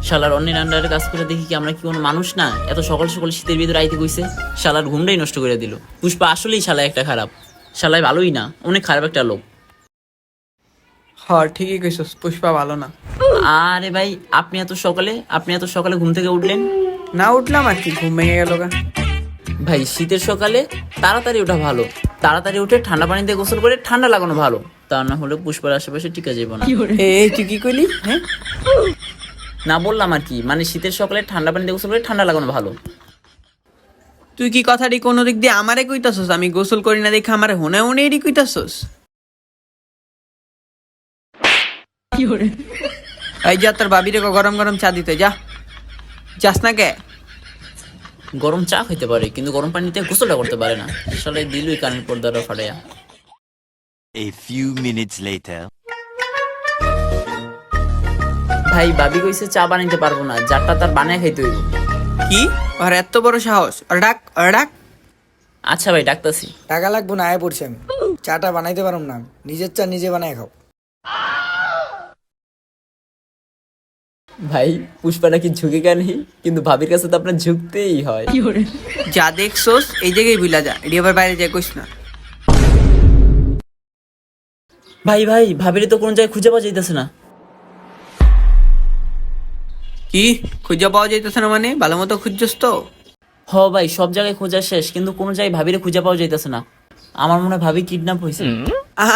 শালার অন্যের আন্ডারে কাজ করে দেখি কি আমরা কি কোনো মানুষ না? এত সকাল সকাল শীতের ভিতরে আইতে কইছে, শালার ঘুমটাই নষ্ট করে দিল। পুষ্পা আসলেই শালা একটা খারাপ, শালাই ভালোই না, অনেক খারাপ একটা লোক। হ ঠিকই কইছস, পুষ্পা ভালো না। আরে ভাই, আপনি এত সকালে ঘুম থেকে উঠলেন? না উঠলাম আর কি, ঘুম ভেঙে গেল গা। ভাই শীতের সকালে তাড়াতাড়ি ওঠা ভালো, তাড়াতাড়ি উঠে ঠান্ডা পানিতে গোসল করে ঠান্ডা লাগানো ভালো, তা না হলে পুষ্পার আশেপাশে টিকা যাবে না। এই তুই কি কইলি? হ্যাঁ না বললাম আর কি, মানে শীতের সকালে ঠান্ডা পানিতে গোসল করে ঠান্ডা লাগানো ভালো। তুই কি কথাটি কোনো দিক দিয়ে আমারে কইতাছস? আমি গোসল করি না দেখে আমারে হুনে হুনেই কইতাছস? এই যা তোর ভাবিরে গরম গরম চা দিতে যা। যাস না কে? গরম চা খেতে পারে কিন্তু গরম পানিতে গোসলটা করতে পারে না। আসলে দিলই কানের পর্দাটা ফাটাইয়া। A few minutes later. ভাই ভাবি কইছে চা বানাইতে পারবো না, যারটা তার বানায় খাইতে হইব। কি ওর এত বড় সাহস? ওর ডাক, ওর ডাক। আচ্ছা ভাই, ডাকতাছি। টাকা লাগবো না, আয় পড়ছি আমি। চাটা বানাইতে পারুম না, নিজের চা নিজে বানায় খাও। ভাই পুষ্পা নাকি ঝুঁকে কেনি, কিন্তু ভাবির কাছে তো আপনার ঝুঁকতেই হয়। যা দেখছস এই জায়গায় ভুলা যা, এটি আবার বাইরে যাই কইস না। ভাই ভাই, ভাবিরে তো কোন জায়গায় খুঁজে পাওয়া যাইতেছে না। কি খুঁজে পাওয়া যাইতেছে না মানে? ভালো মতো খুঁজছস তো? হ ভাই, সব জায়গায় খোঁজা শেষ, কিন্তু কোন জায়গায় ভাবিরে খুঁজে পাওয়া যাইতেছে না। আমার মনে হয় ভাবি কিডন্যাপ হয়েছে।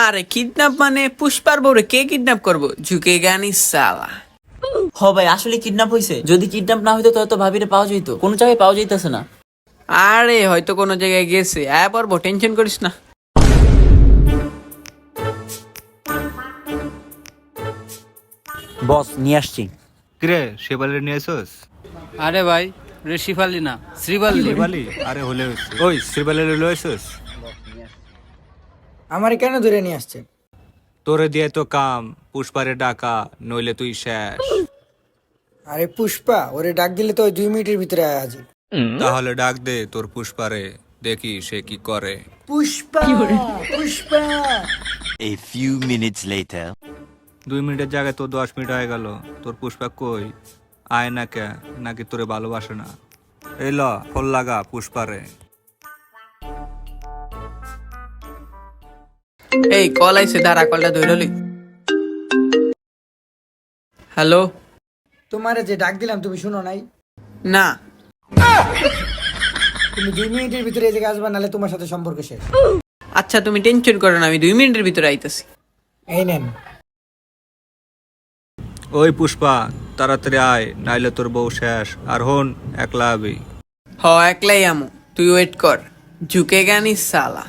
আরে কিডন্যাপ মানে? পুষ্পার বউরে কে কিডন্যাপ করবো? ঝুঁকে গানি সালা। হ ভাই, আসলে কিডন্যাপ হয়েছে। যদি কিডন্যাপ না হইতো তাহলে তো ভাবিরে পাওয়া যাইতো, কোন জায়গায় পাওয়া যাইতেছে না। আরে হয়তো কোনো জায়গায় গেছে, আয় পড়বো, টেনশন করিস না। বস নিয়ে আসছি। কিরে শেবালি নিয়ে এসোস? আরে ভাই, রেশিফালি না, শ্রীবাল্লি। শেবালি? আরে হলে হয়েছে। ওই শেবালি লয়ে এসোস? আমার কেন ধরে নিয়ে আসছে? তোরে দিয়ে তো কাম, পুষ্পারে ডাকা, নইলে তুই শেষ। আরে পুষ্পা, ওরে ডাক দিলে তো ওই 2 মিনিটের ভিতরে আয় হাজির। তাহলে ডাক দে তোর পুষ্পারে, দেখি সে কি করে। Pushpa, Pushpa. A few minutes later. 2 মিনিটের জায়গায় তো 10 মিনিট হয়ে গেল। তোর পুষ্পা কই? আয় না কে? নাকি তোরে ভালোবাসে না? এই ল ফল লাগা পুষ্পারে। এই কল আইছে, দাঁড়া, কলটা ধরলি। হ্যালো। তোমারে যে ডাক দিলাম তুমি শুনো নাই? না। তুমি 2 মিনিটের ভিতরে এই জায়গায় আসবা, নাহলে তোমার সাথে সম্পর্ক শেষ। আচ্ছা তুমি টেনশন করো না, আমি 2 মিনিটের ভিতরে আইতাছি। এই নেন। ওই পুষ্পা, তাড়াতাড়ি আয়, নাইলে তোর বউ শেষ। আর হন, একলা আবি। হ একলাই আমু, তুই ওয়েট কর। ঝুঁকে গানি সালা।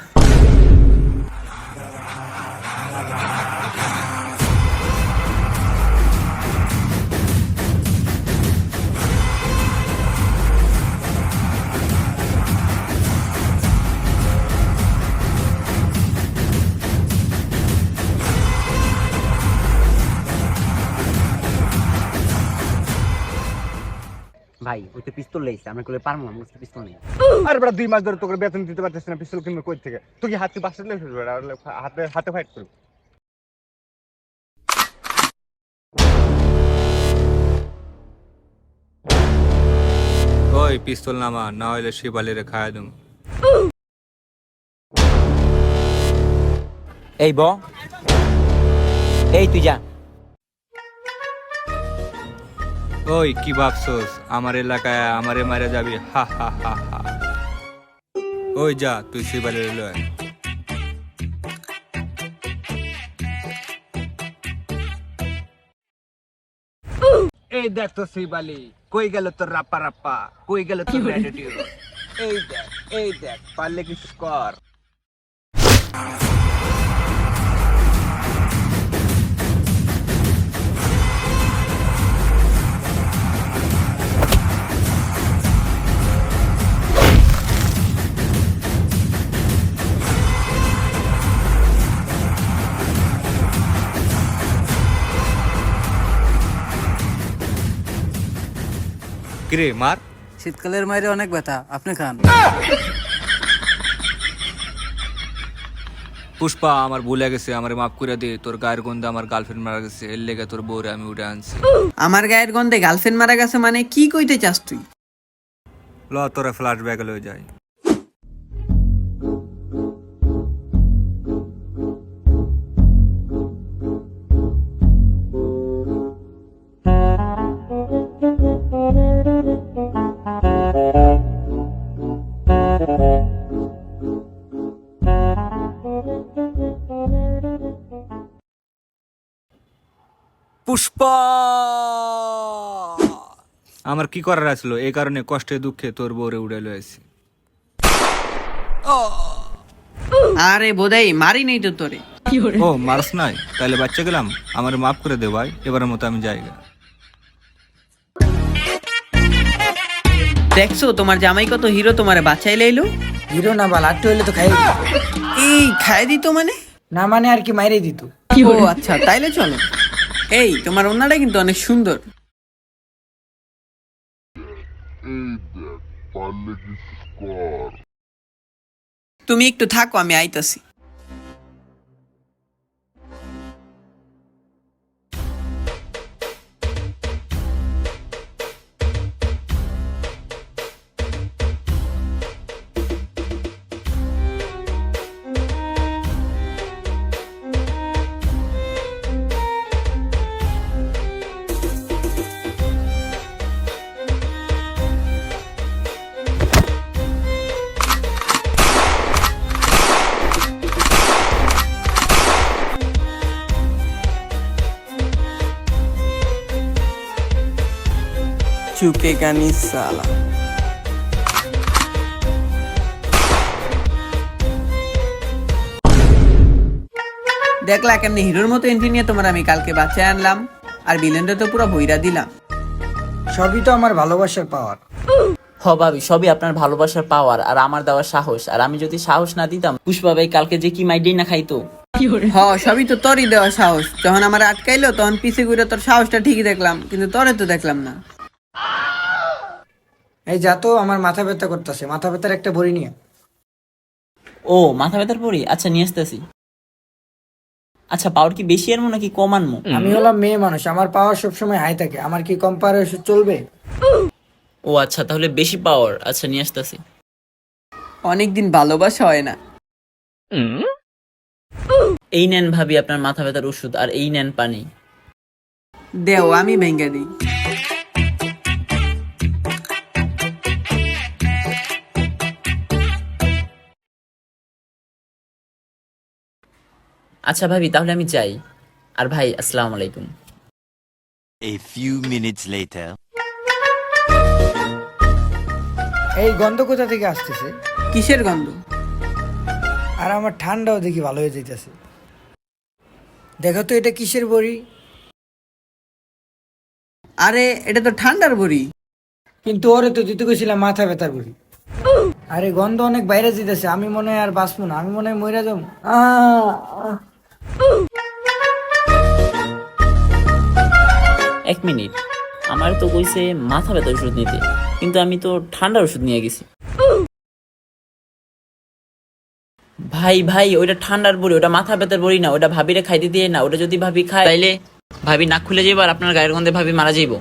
ভাই ওই তো পিস্তল লেগেছে, আমরা করে পারবো না, আমার পিস্তল নেই। আরে বেটা 2 মাস ধরে তোকে বেতন দিতে পারতেছ না, পিস্তল কিনবে কই থেকে? তুই কি হাতে বাসে লেগে হাতে হাতে ফাইট করবি? ওই পিস্তল নামা, না হইলে শিবালিরে খায় দুম। এই ব, এই তুই যা। ওই কি ভাবছোস আমার এলাকায় আমারে মারা যাবি? হা হা হা হা। ওই যা তুই শিবালিরে লয়। এই দেখ তো শিবালি, কই গেল তোর রাপ্পা রাপ্পা? কই গেল তোর অ্যাটিটিউড? এই দেখ পারলে কিছু কর। কিরে মার। শীতকালের মাইরে অনেক ব্যথা, আপনি খান। পুষ্পা আমার ভুলে গেছে, আমার মাফ করে দে। তোর গায়ের গন্ধে আমার গার্লফ্রেন্ড মারা গেছে, এর লেগে তোর বউরে আমি উঠে আনছি। আমার গায়ের গন্ধে গার্লফ্রেন্ড মারা গেছে মানে কি কইতে চাস তুই? ল তোরা ফ্ল্যাশ ব্যাগে লয়ে যাই। পুষ্পা, আমার কি করার আসলো, এই কারণে কষ্টে দুঃখে তোর বউরে উড়ে লয়েছি। আরে বোধাই মারি নেই তো তোরে। ও মারস নাই, তাহলে বাচ্চা গেলাম, আমার মাফ করে দে ভাই, এবারের মতো আমি যাইগা। দেখছো তোমার জামাই কত হিরো, তোমারে বাঁচাই লাইলো। হিরো না বা লাট্টু হইলে তো খাই দিত। এই খাই দিত মানে? না মানে আর কি, মাইরে দিত। ও আচ্ছা, তাইলে চলো। এই তোমার ওনাটা কিন্তু অনেক সুন্দর। তুমি একটু থাকো, আমি আইতাছি। झुकेगा नहीं साला। দেখলা কেমনি হিরোর মতো এন্ট্রি নিয়ে তোমার আমি কালকে বাচ্চায় আনলাম, আর বিলেনটা তো পুরো বইরা দিলাম। সবই তো আমার ভালোবাসার পাওয়ার। হ ভাবি, সবই আপনার ভালোবাসার পাওয়ার আর আমার দেওয়ার সাহস। আর আমি যদি সাহস না দিতাম, পুষ্পা ভাই কালকে যে কি মাইডেই না খাইতো। হ, সবই তো তোরই দেওয়া সাহস। যখন আমার আটকাইলো তখন পিছে ঘুরে তোর সাহসটা ঠিকই দেখলাম, কিন্তু তোরে তো দেখলাম না। এই যা তো, আমার মাথা ব্যথা করতেছে, মাথা ব্যথার একটা বড়ি নিয়ে। ও মাথা ব্যথার পরি, আচ্ছা নিয়ে আসতেছি। আচ্ছা পাওয়ার কি বেশি আনবো নাকি কম আনবো? আমি হলাম মেয়ে মানুষ, আমার পাওয়ার সবসময় হাই থাকে, আমার কি কম পাওয়ার ওষুধ চলবে? ও আচ্ছা, তাহলে বেশি পাওয়ার। আচ্ছা নিয়ে আসতেছি। অনেকদিন ভালোবাসা হয় না। এই নেন ভাবি আপনার মাথা ব্যথার ওষুধ, আর এই নেন পানি। দেও, আমি ভেঙ্গে দিই। আচ্ছা ভাবি তাহলে আমি যাই। আর ভাই আসসালামু আলাইকুম। A few minutes later. এই গন্ধ কোথা থেকে আসতেছে? কিসের গন্ধ? আর আমার ঠান্ডাও দেখি ভালো হয়ে যাইতেছে। দেখো তো এটা কিসের বড়ি? আরে এটা তো ঠান্ডার বড়ি। কিন্তু ওরে তো দিতে গেছিলাম মাথা ব্যথার বড়ি। আরে গন্ধ অনেক বাইরে যেতেছে, আমি মনে হয় আর বাঁচবো না, আমি মনে হয় মরে যাবো। এক মিনিট, আমার তো কইছে মাথা ব্যথার ওষুধ নিতে, কিন্তু আমি তো ঠান্ডার ওষুধ নিয়ে গেছি। ভাই ভাই ওইটা ঠান্ডার বড়ি, ওটা মাথা ব্যথার বড়ি না, ওটা ভাবিরে খাইতে দিয়ে না। ওটা যদি ভাবি খায় তাইলে ভাবি নাক খুলে যাইব আর আপনার গায়ের গন্ধে ভাবি মারা যাইব।